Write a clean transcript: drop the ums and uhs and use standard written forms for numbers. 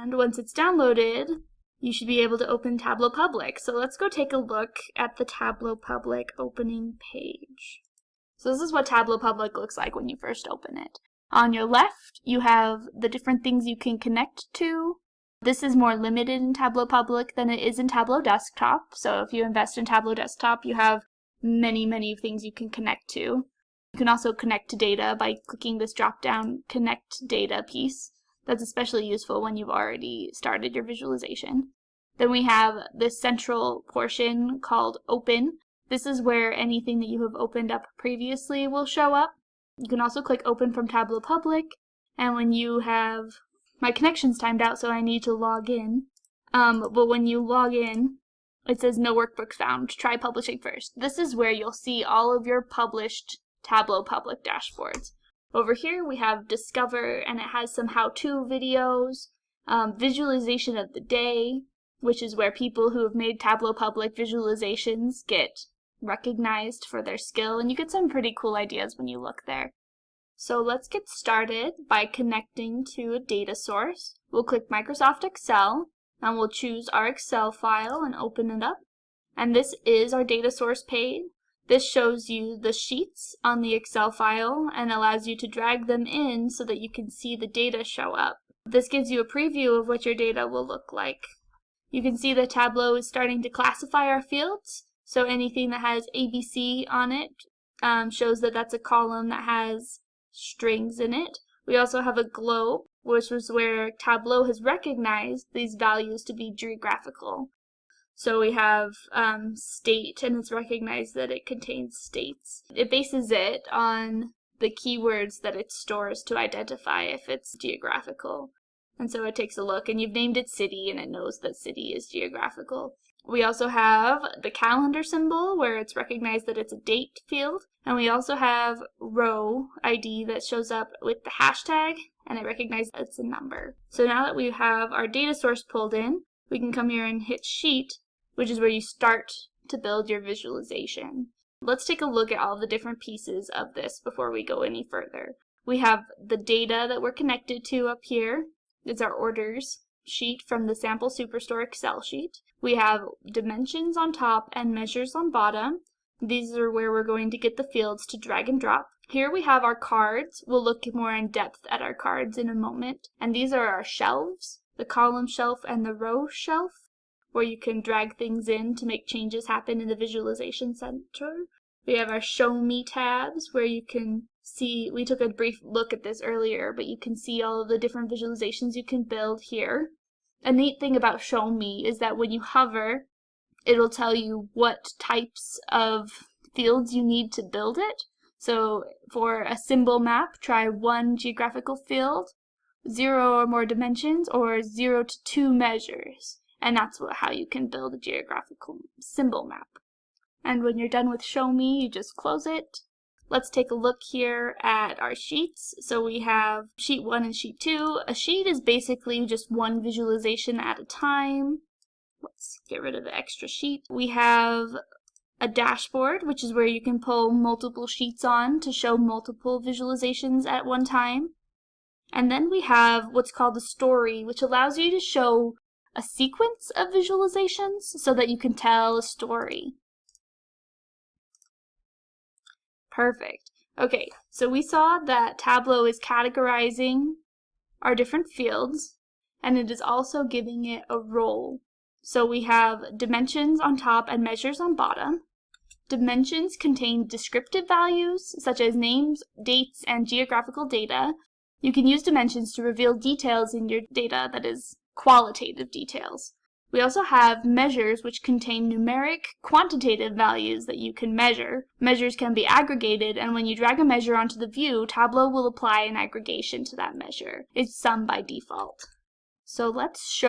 And once it's downloaded, you should be able to open Tableau Public. So let's go take a look at the Tableau Public opening page. So this is what Tableau Public looks like when you first open it. On your left, you have the different things you can connect to. This is more limited in Tableau Public than it is in Tableau Desktop. So if you invest in Tableau Desktop, you have many things you can connect to. You can also connect to data by clicking this drop-down Connect Data piece. That's especially useful when you've already started your visualization. Then we have this central portion called Open. This is where anything that you have opened up previously will show up. You can also click Open from Tableau Public, and when you have, my connection's timed out so I need to log in, but when you log in, it says no workbook found, try publishing first. This is where you'll see all of your published Tableau Public dashboards. Over here we have Discover, and it has some how-to videos, visualization of the day, which is where people who have made Tableau Public visualizations get recognized for their skill, and you get some pretty cool ideas when you look there. So let's get started by connecting to a data source. We'll click Microsoft Excel, and we'll choose our Excel file and open it up. And this is our data source page. This shows you the sheets on the Excel file and allows you to drag them in so that you can see the data show up. This gives you a preview of what your data will look like. You can see that Tableau is starting to classify our fields. So anything that has ABC on it shows that that's a column that has strings in it. We also have a globe, which was where Tableau has recognized these values to be geographical. So we have state, and it's recognized that it contains states. It bases it on the keywords that it stores to identify if it's geographical. And so it takes a look, and you've named it city, and it knows that city is geographical. We also have the calendar symbol, where it's recognized that it's a date field. And we also have row ID that shows up with the hashtag, and it recognizes that it's a number. So now that we have our data source pulled in, we can come here and hit Sheet, which is where you start to build your visualization. Let's take a look at all the different pieces of this before we go any further. We have the data that we're connected to up here. It's our orders sheet from the Sample Superstore Excel sheet. We have dimensions on top and measures on bottom. These are where we're going to get the fields to drag and drop. Here we have our cards. We'll look more in depth at our cards in a moment. And these are our shelves, the column shelf and the row shelf, where you can drag things in to make changes happen in the visualization center. We have our Show Me tabs, where you can see, we took a brief look at this earlier, but you can see all of the different visualizations you can build here. A neat thing about Show Me is that when you hover, it'll tell you what types of fields you need to build it. So for a symbol map, try 1 geographical field, 0 or more dimensions, or 0 to 2 measures. And that's how you can build a geographical symbol map. And when you're done with Show Me, you just close it. Let's take a look here at our sheets. So we have Sheet 1 and Sheet 2. A sheet is basically just one visualization at a time. Let's get rid of the extra sheet. We have a dashboard, which is where you can pull multiple sheets on to show multiple visualizations at one time. And then we have what's called a story, which allows you to show a sequence of visualizations so that you can tell a story. Perfect. Okay, so we saw that Tableau is categorizing our different fields, and it is also giving it a role. So we have dimensions on top and measures on bottom. Dimensions contain descriptive values, such as names, dates, and geographical data. You can use dimensions to reveal details in your data, that is, qualitative details. We also have measures, which contain numeric, quantitative values that you can measure. Measures can be aggregated, and when you drag a measure onto the view, Tableau will apply an aggregation to that measure. It's sum by default. So let's show